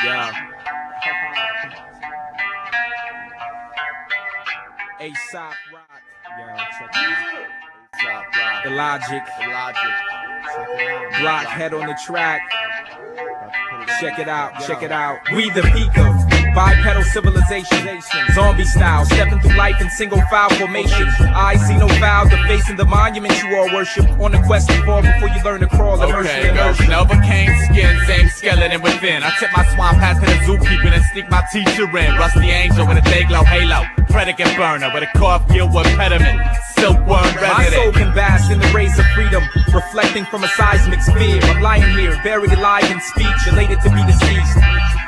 Yeah. A$AP Rock. Yeah, check it out. A$AP Rock. The Logic. The Logic. Check it out. Blockhead on the track. Check it out, check it out. We the peak of bipedal civilization, zombie style, stepping through life in single file formation. I see no foul, defacing the monument you all worship. On a quest to fall before you learn to crawl. Okay, version overcame skin, same skeleton within. I tip my swamp hat to the zookeeper and sneak my teacher in. Rusty angel with a day glow halo, predicate burner with a cough guild with pediment. Silkworm resident. My soul can bask in the rays of freedom, reflecting from a seismic sphere. I'm lying here, buried alive in speech, elated to be deceased.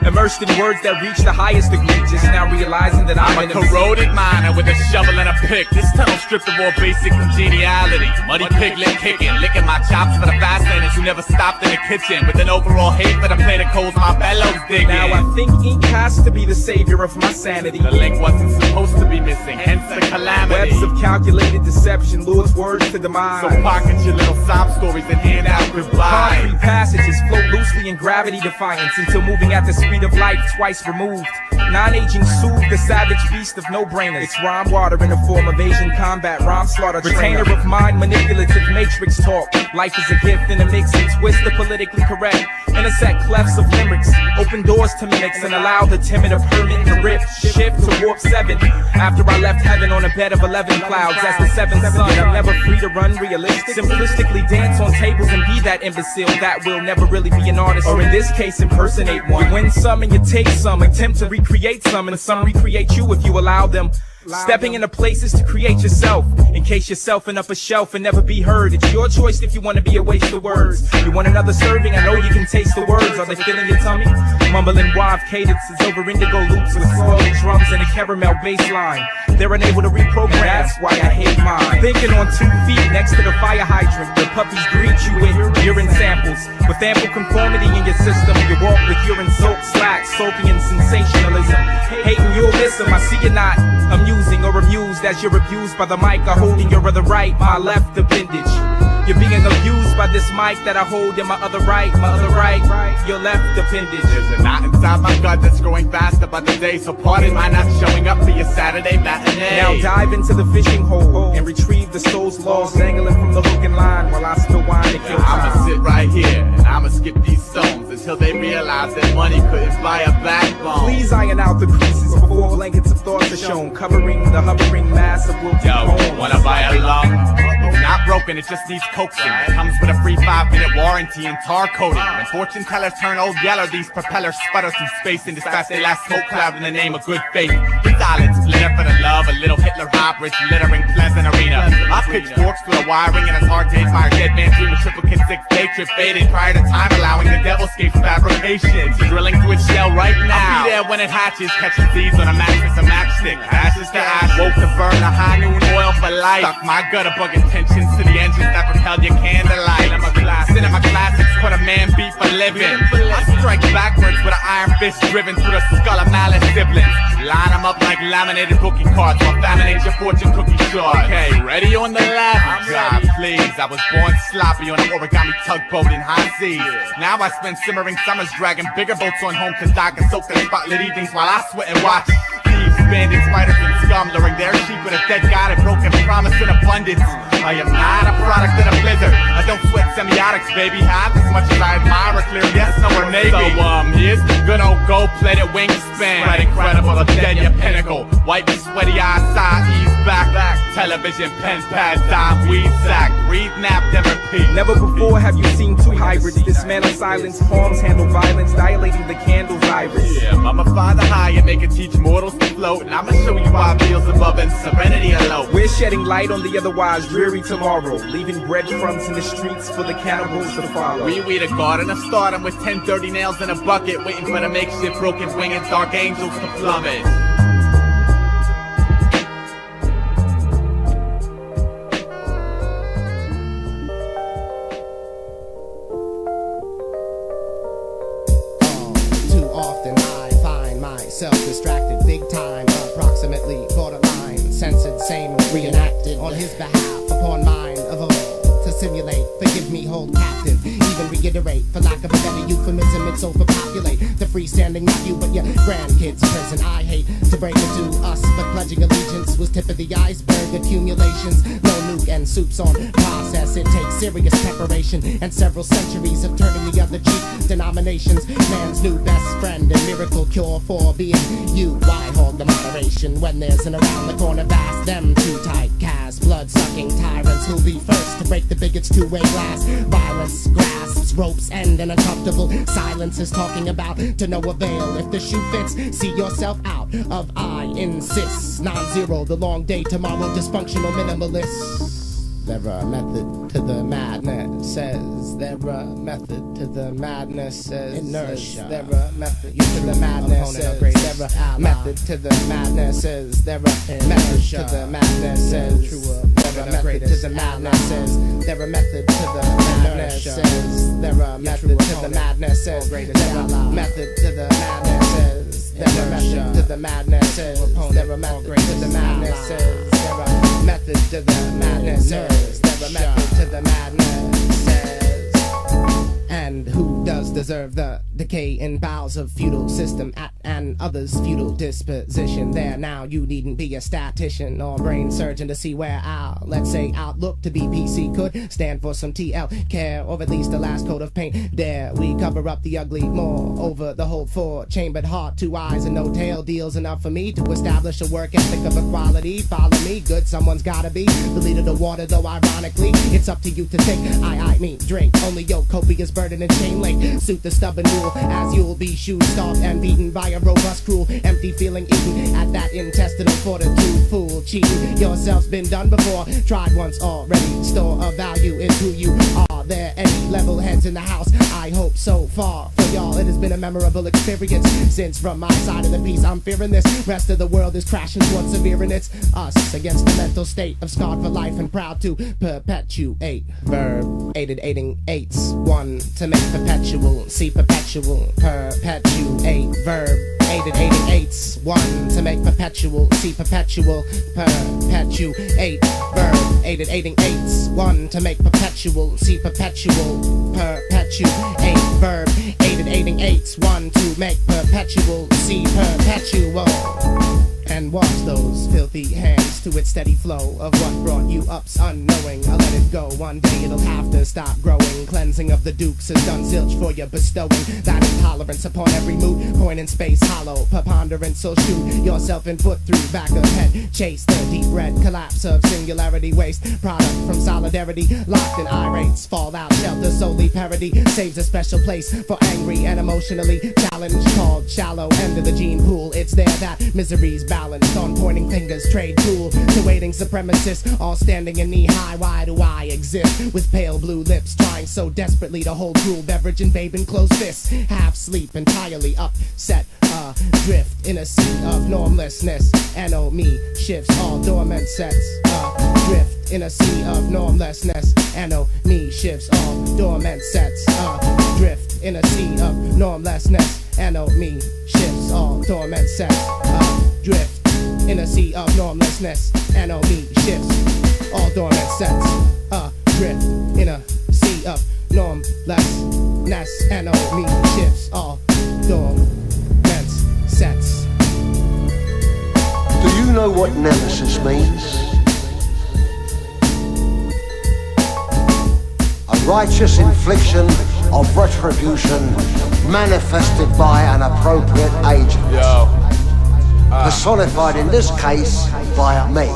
Immersed in words that reach the highest degree, just now realizing that I'm a corroded miner with a shovel and a pick. This tunnel stripped of all basic congeniality. Muddy piglet kicking, licking my chops for the fastlanders who never stopped in the kitchen. With an overall hate for the plate of coals my bellows digging. Now I think ink has to be the savior of my sanity. The link wasn't supposed to be missing, hence the calamity. Webs of calculated deception lures words to demise. So pocket your little sob stories and hand out goodbye. Concrete passages float loosely in gravity defiance until moving at the speed of light twice removed. Non-aging soothe the savage beast of no-brainers. It's rhyme water in the form of Asian combat rhyme slaughter. Retainer of mind, manipulative matrix talk. Life is a gift in a mix and twist the politically correct. Intersect clefts of limericks, open doors to mimics and allow the timid of hermit to rip. Shift to warp 7. After I left heaven on a bed of 11 clouds as the 7th sun, I'm never free to run realistic. Simplistically dance on tables and be that imbecile that will never really be an artist, or in this case impersonate one. You win some and you take some, attempt to recreate some, and some recreate you if you allow them. Stepping into places to create yourself, encase yourself in up a shelf and never be heard. It's your choice if you want to be a waste of words. You want another serving? I know you can taste the words. Are they filling your tummy? Mumbling wild cadences over indigo loops with scarlet drums and a caramel bass line. They're unable to reprogram, that's why I hate mine. Thinking on 2 feet next to the fire hydrant, the puppies greet you with urine samples. With ample conformity in your system, you walk with urine soaked slacks, soaking in sensationalism. Hating you'll miss them, I see you're not amusing or amused as you're abused by the mic I hold in your other right, my left appendage. You're being abused by this mic that I hold in my other right, your left appendage. There's a knot inside my gut that's growing faster by the day, so pardon my not showing up for your Saturday matinee. Now dive into the fishing hole and retrieve the soul's lost, dangling from the hook and line while I spill wine to kill time. I'ma sit right here and I'ma skip these stones until they realize that money couldn't buy a backbone. Please iron out the creases before blankets of thoughts are shown, covering the hovering mass of wilted bones. Wanna buy a lung? It's not broken, it just needs coaxing. It comes with a free 5-minute warranty and tar coating. When fortune tellers turn old yeller, these propellers sputter through space and dispatch their last smoke cloud in the name of good faith. The silence glitter for the love, a little Hitler hybrids littering Pleasant Arena. I pitch forks through the wiring and it's hard to admire dead man dream a triple kick 6 day trip faded prior to time allowing the devilscape's fabrications. Drilling through its shell right now. I'll be there when it hatches, catching seeds on a mattress, a matchstick. Ashes to ash, woke to burn a high noon oil for life. Stuck my gutter bug intentions to the engines that propelled your candlelight. Cinema classics, put a man beat for living. I strike backwards with an iron fist driven through the skull of malice siblings. Line them up like laminated bookie cards while laminate your fortune cookie short. Okay, ready on the left? God, please. I was born sloppy on an origami tugboat in high seas. Now I spend simmering summers dragging bigger boats on home to dock and soak their spotlit evenings while I sweat and watch thieves, bandits, spiders, and scum luring their sheep with a dead god and broken promise in abundance. I am not a product of a blizzard. I don't sweat semiotics, baby. Half as much as I admire a clear yes, no, or maybe. So, here's the good old gold-plated wingspan. Spread incredible, a dead your pinnacle. Wipe your sweaty eyes, side, ease back. Television, pen, pad, dime, weed sack. Breathe, nap, then repeat. Never before have you seen two hybrids. Dismantle silence, palms handle violence, dilating the candle's iris. Yeah, I'ma fly the high and make it teach mortals to float. And I'ma show you why feels above and serenity alone. We're shedding light on the otherwise dreary tomorrow, leaving breadcrumbs in the streets for the cannibals to follow. We weed a garden of stardom with 10 dirty nails in a bucket, waiting for the makeshift broken wing and dark angels to plummet. Too often I find myself distracted big time, approximately borderline, censored, same reenacted on his behalf upon mine of all. To simulate. Forgive me, hold captive. Even reiterate, for lack of a better euphemism, it's overpopulate the freestanding nephew, but your grandkids prison. I hate to break it to us, but pledging allegiance was tip of the iceberg accumulations. No nuke and soups on process. It takes serious preparation and several centuries of turning the other cheek. Denominations, man's new best friend and miracle cure for being you. Why hold the moderation when there's an around the corner vast? Them too tight cast, blood-sucking tyrants who'll be first to break the bigot's two-way glass. Violence grasps ropes end in uncomfortable silence is talking about to no avail. If the shoe fits, see yourself out of I insist. Non-zero, the long day tomorrow, dysfunctional minimalist. There a method to the madness, says there a method to the madness, says inertia. There a method to the madness, says there a method to the madness, says there a method to the madness, says there a method to the madness, says there a method to the madness, says there a method to the madness, says there a method to the madness, says there a method to the madness, says there a method to the madness, says there a method to the madness, says there a method to the madness, says. And who does deserve the decay in bowels of feudal system at and others' feudal disposition? There now, you needn't be a statistician or brain surgeon to see where our, let's say, outlook to be PC could stand for some TL care, or at least the last coat of paint. Dare we cover up the ugly more over the whole four-chambered heart, 2 eyes and no tail deals enough for me to establish a work ethic of equality. Follow me, good, someone's gotta be the leader of the water, though ironically it's up to you to think. I mean drink only your copious burden and chain link. Suit the stubborn rule as you'll be shoot stalked and beaten by a robust, cruel, empty feeling eaten at that intestinal fortitude. Fool, cheating yourself's been done before, tried once already. Store of value is who you are. There any level heads in the house? I hope so far. For y'all, it has been a memorable experience since from my side of the piece I'm fearing this. Rest of the world is crashing towards severe, and it's us against the mental state of scarred for life and proud to perpetuate. Verb aided aiding eights, one to make perpetual, see perpetual, perpetuate. Verb aided aiding eights, one to make perpetual, see perpetual, perpetuate. Verb aided aiding eights, one to make perpetual, see perpetual, perpetuate. Verb aided aiding eights, one to make perpetual, see perpetual. And wash those filthy hands to its steady flow of what brought you up's unknowing. I'll let it go, one day it'll have to stop growing. Cleansing of the dukes has done zilch for you, bestowing that intolerance upon every mood. Point in space hollow, preponderance, so shoot yourself in foot through back of head. Chase the deep red collapse of singularity waste. Product from solidarity, locked in irates. Fallout shelter, solely parody. Saves a special place for angry and emotionally challenged. Called shallow end of the gene pool. It's there that misery's balanced on pointing fingers, trade cool to waiting supremacists, all standing in knee high. Why do I exist with pale blue lips, trying so desperately to hold cool beverage and babe in closed fists? Half sleep, entirely upset, drift in a sea of normlessness. N.O. me shifts all dormant sets, drift in a sea of normlessness. N.O. me shifts all dormant sets, drift in a sea of normlessness. N.O. me shifts all dormant sets, drift in a sea of normlessness. N.O. me shifts all dormant sets, drift in a sea of normlessness. N.O. me shifts all dormant sets. Do you know what nemesis means? A righteous infliction of retribution manifested by an appropriate agent. Personified in this case by me.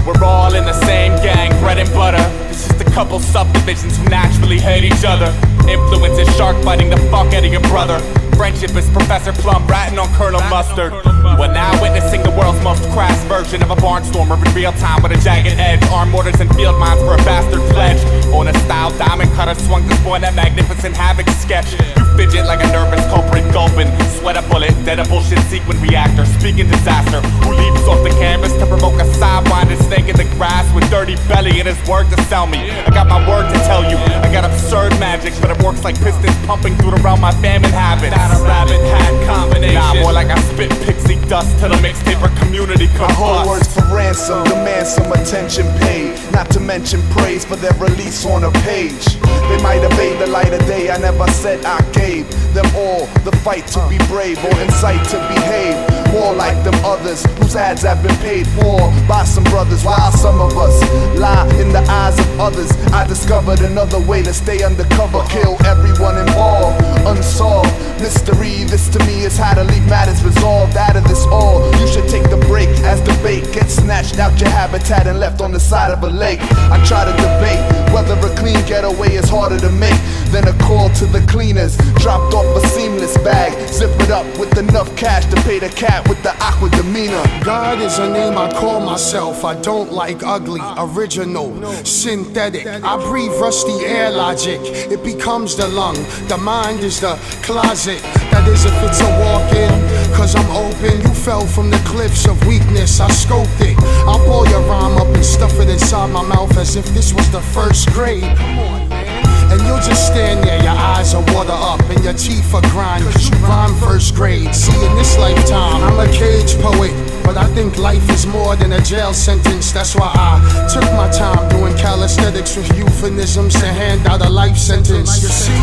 We're all in the same gang, bread and butter. It's just a couple subdivisions who naturally hate each other. Influence is shark biting the fuck out of your brother. Friendship is Professor Plum ratting on Colonel Mustard. We're now witnessing the world's most crass version of a barnstormer in real time with a jagged edge. Armed mortars and field mines for a bastard pledge. On a style diamond cutter swung to spoil that magnificent havoc sketch. You fidget like a nervous culprit gulping. Sweat a bullet, dead a bullshit sequin reactor. Speaking disaster, who leaps off the canvas to provoke a sidewinder snake in the grass with dirty belly and his word to sell me. I got my word to tell you. I got absurd magic, but it works like pistons pumping through the realm my famine habits. Not a rabbit hat combination. Nah, more like I spit pixie dust to the mixtape or community combust. I hold words for ransom some, demand some attention paid. Not to mention praise for their release on a page. They might evade the light of day, I never said I gave them all the fight to be brave or insight to behave more like them others whose ads have been paid for by some brothers, while some of us lie in the eyes of others. I discovered another way to stay undercover, kill everyone involved, unsolved mystery. This to me is how to leave matters resolved. Out of this all, you should take the break as debate gets snatched out your habitat and left on the side of a lake. I try to debate whether a clean getaway is harder to make than a call to the cleaners. Dropped off a seamless bag, zip it up with enough cash to pay the cat with the aqua demeanor. God is a name I call myself. I don't like ugly, original, synthetic. I breathe rusty air logic. It becomes the lung. The mind is the closet. That is if it's a walk-in, cause I'm open. You fell from the cliffs of weakness, I scoped it. I'll ball your rhyme up and stuff it inside my mouth as if this was the first grade. Come on, man. And you'll just stand there, your eyes are water up and your teeth are grind, cause you rhyme first grade. See, in this lifetime, I'm a cage poet, but I think life is more than a jail sentence. That's why I took my time doing calisthenics with euphemisms to hand out a life sentence. You see,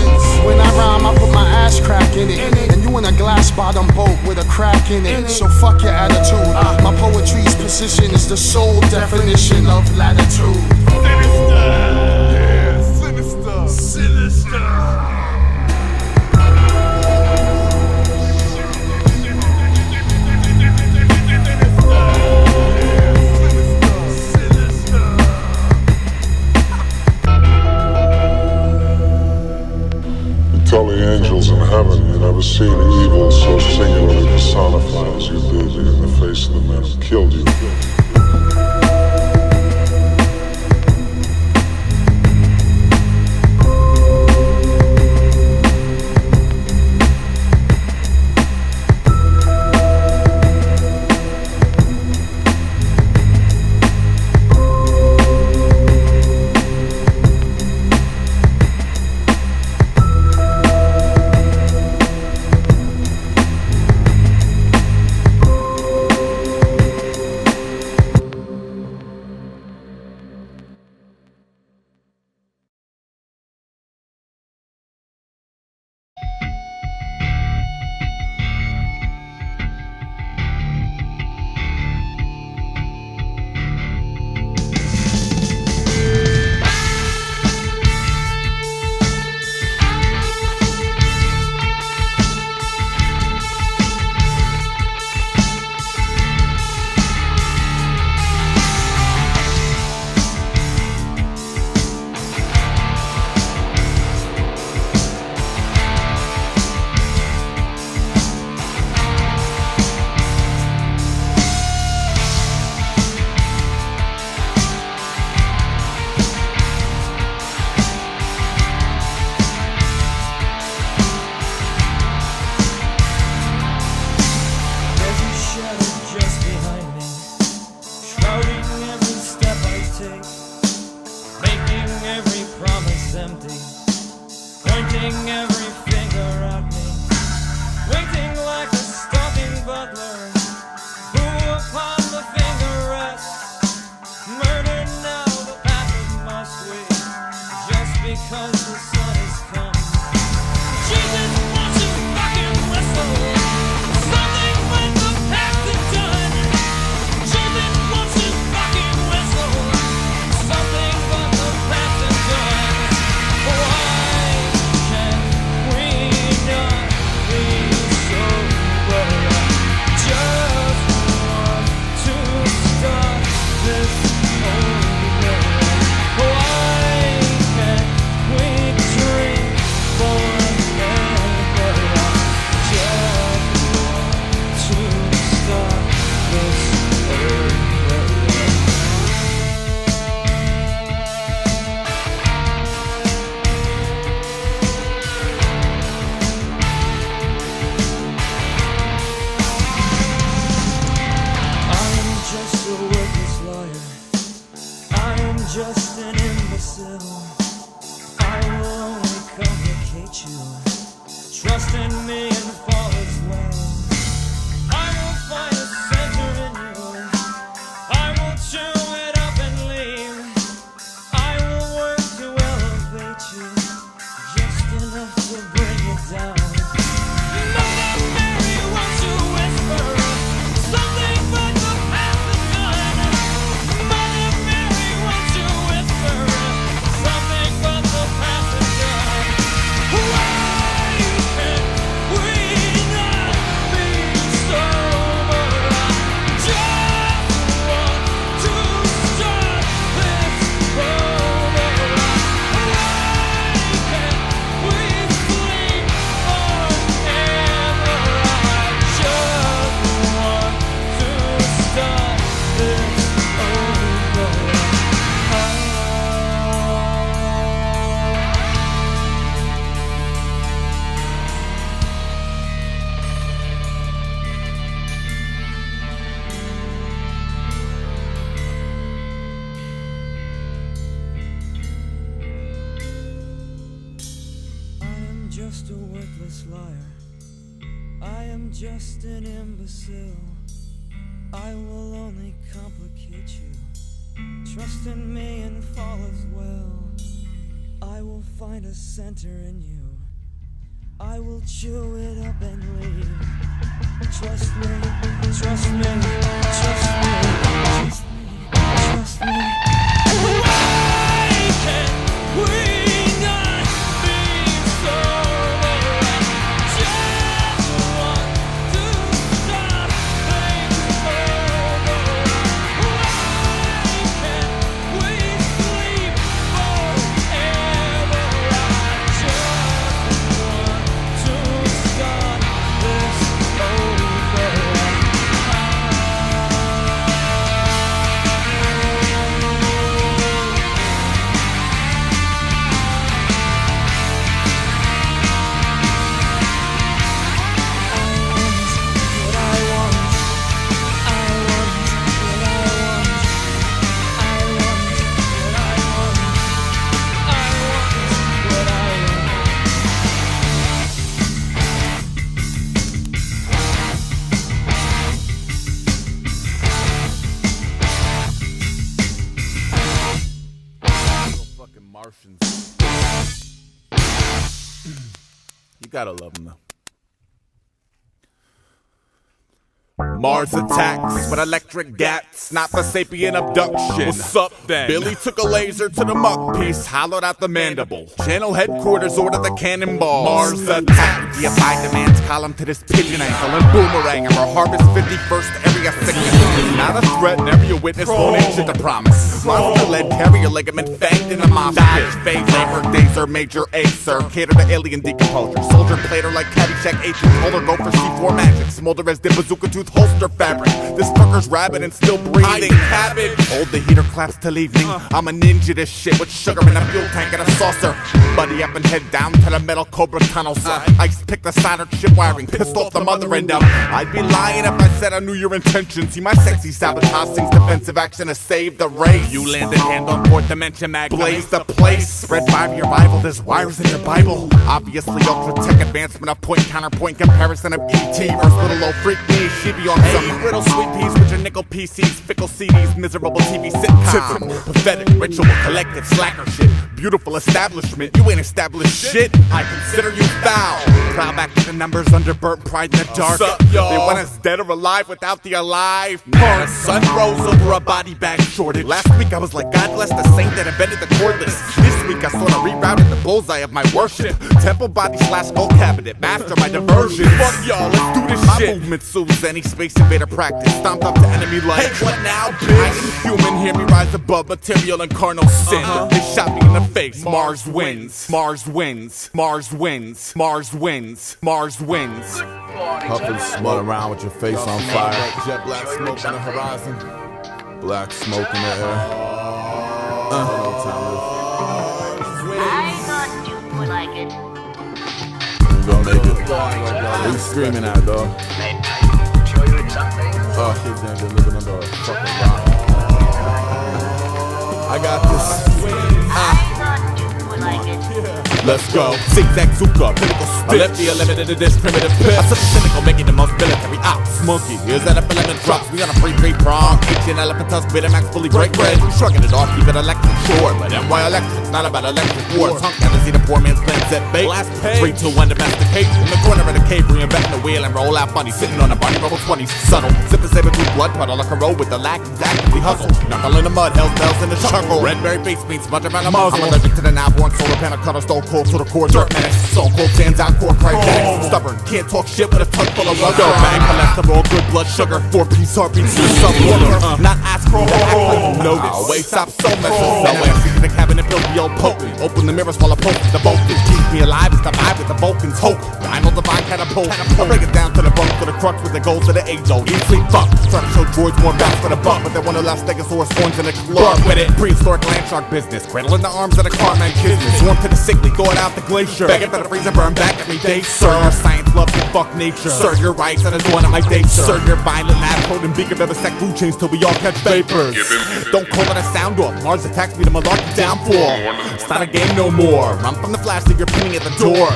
when I rhyme, I put my ass crack in it, and you in a glass bottom boat with a crack in it. So fuck your attitude. My poetry's position is the sole definition of latitude. Tell the angels in heaven you never seen evil so singularly personified as you did in the face of the men who killed you. shameless liar. I am just an imbecile. I will only complicate you. Trust in me and fall as well. I will find a center in you. I will chew it up and leave. Trust me, trust me, trust me, trust me, trust me. Why can't we not be sober? Just want to start things over. Why can't we sleep forever? I just want to start this over. Fucking Martians. You gotta love them though. Mars attacks with electric gats, not the sapien abduction. What's up then? Billy took a laser to the muck piece, hollowed out the mandible. Channel headquarters ordered the cannonball. Mars attack. DFI demands column to this pigeon ankle and boomerang or harvest 51st area sickness. Not a threat, never a witness, won't answer the promise. Mars with a lead carrier ligament fanged in a mosh pit. Phase labor, dazer, major acer. Cater to alien decomposure. Soldier plater like Caddyshack agent. Polar go for C4 magic. Smolder as the bazooka tooth holster fabric. This fucker's rabid and still breathing. Cabbage. Hold the heater claps till evening. I'm a ninja this shit with sugar in a fuel tank and a saucer. Buddy up and head down to the metal cobra tunnels. Ice pick the soldered chip wiring, pissed off the mother end up. I'd be lying if I said I knew your intentions. See my sexy sabotage sings defensive action to save the race. You landed hand on fourth dimension mag. Blaze the place. Spread 5-year Bible, there's wires in your Bible. Obviously ultra tech advancement of point counterpoint comparison of E.T. versus little old freak me. She be on some riddle sweet peas with your nickel PCs, fickle CDs, miserable TV sitcom. Pathetic ritual, collective slacker shit. Beautiful establishment, you ain't established shit. I consider you foul. Proud back to the numbers under burnt pride in the dark. They want us dead or alive without the alive part. The sun rose over a body bag shortage. Last week I was like, God bless the saint that invented the cordless. This week I sorta rerouted the bullseye of my worship. Temple body / gold cabinet, master my diversion. Fuck y'all, let's do this shit. My movement soothes any space invader practice. Stomped up to enemy like, hey, what now, bitch? I am human, hear me rise above material and carnal sin. They shot me in the face. Mars wins. Mars wins. Mars wins. Mars wins. Mars wins. Huff and smut around with your face on fire. Jet black smoke on the horizon. Black smoke in the air. I thought you would like it. You gonna make it. What you screaming at, dog? Show you something. Kids ain't been living under a fucking rock. I got this. I thought you would like it. Let's go. Zigzag Zuka, pinnacle stitch. I left the limited to this primitive pitch. I'm such a cynical, making the most military ops. Monkey, here's that element drops. We on a free prong. Ancient elephant tusk, Betamax fully break bread. We shrugging it off, keep it electric short. But NY Electric's not about electric war. Tongue can't see the poor man's plan set bait. Last page. 3, 2, 1, domesticate. In the corner of the cave, reinventing the wheel and roll out funny. Sitting on a body bubble 20s. Subtle. Sipping saber through blood puddle like a road with the lack. Actively hustle. Knuckle in the mud, hell's bells in the chuckle. Red berry face beans, smudge around the muzzle. I'm allergic to the now born solar panel cutter, stole cold to the core. Dirt menace. So cold stands out, core cryogenic. Stubborn, can't talk shit with a tongue full of rubber. Bang, cholesterol, good blood sugar. 4-piece heartbeats, you subwater. Not ask for act like you notice. Wait, stop, so messing. Somewhere, in the cabinet, built the old potent. Open the mirrors while I poke the Vulcans. Keep me alive, it's the vibe with the Vulcans. Hope, Dino divine catapult. I break it down to the bunk, to the crux with the goals of the age old. Eat, sleep, fuck. Try to show droids more bounce for the buck, but they want to last Stegosaurus horns in the club with it. Prehistoric land shark business. Cradle in the arms of the Carman Kismet. Swarm to the sickly, going out the glacier. Begging for the freezer, burn back every day. Sir, your science loves to fuck nature. Sir, your rights, that is one of my dates. Sir, your violent lab coat and beacon of a sec food chains till we all catch vapors. Don't call it a sound off. Mars attacks me, the malarkey down for. It's not a game no more. Run from the flash, leave your penny at the door.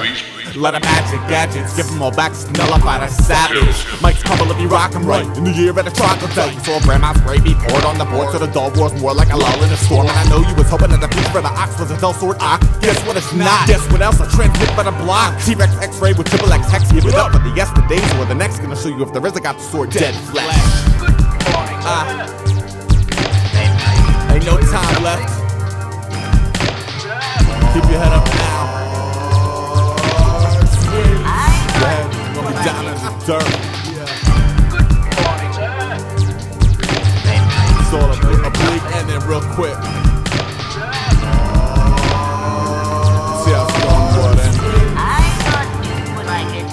Let a magic gadgets, give them all back, nullify the savage. Mike's couple if you rock 'em right, in the year of the troglodyte. You saw grandma's gravy poured on the board, so the dog was more like a lull in a storm. And I know you was hoping that the piece for the ox was a dull sword ox. Guess what it's not, guess what else, a transmit for the block. T-Rex X-ray with triple X hex, give it up for the yesterdays or the next. Gonna show you if the RZA got the sword dead flesh. Ain't no time left. Keep your head up now. Gonna be down in the dirt. Sort of a bleak ending real quick. See how it's going, boy, then. I thought you would like it.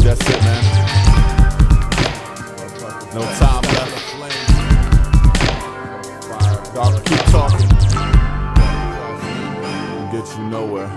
That's it, man. No time left. Y'all keep talking. Get you nowhere.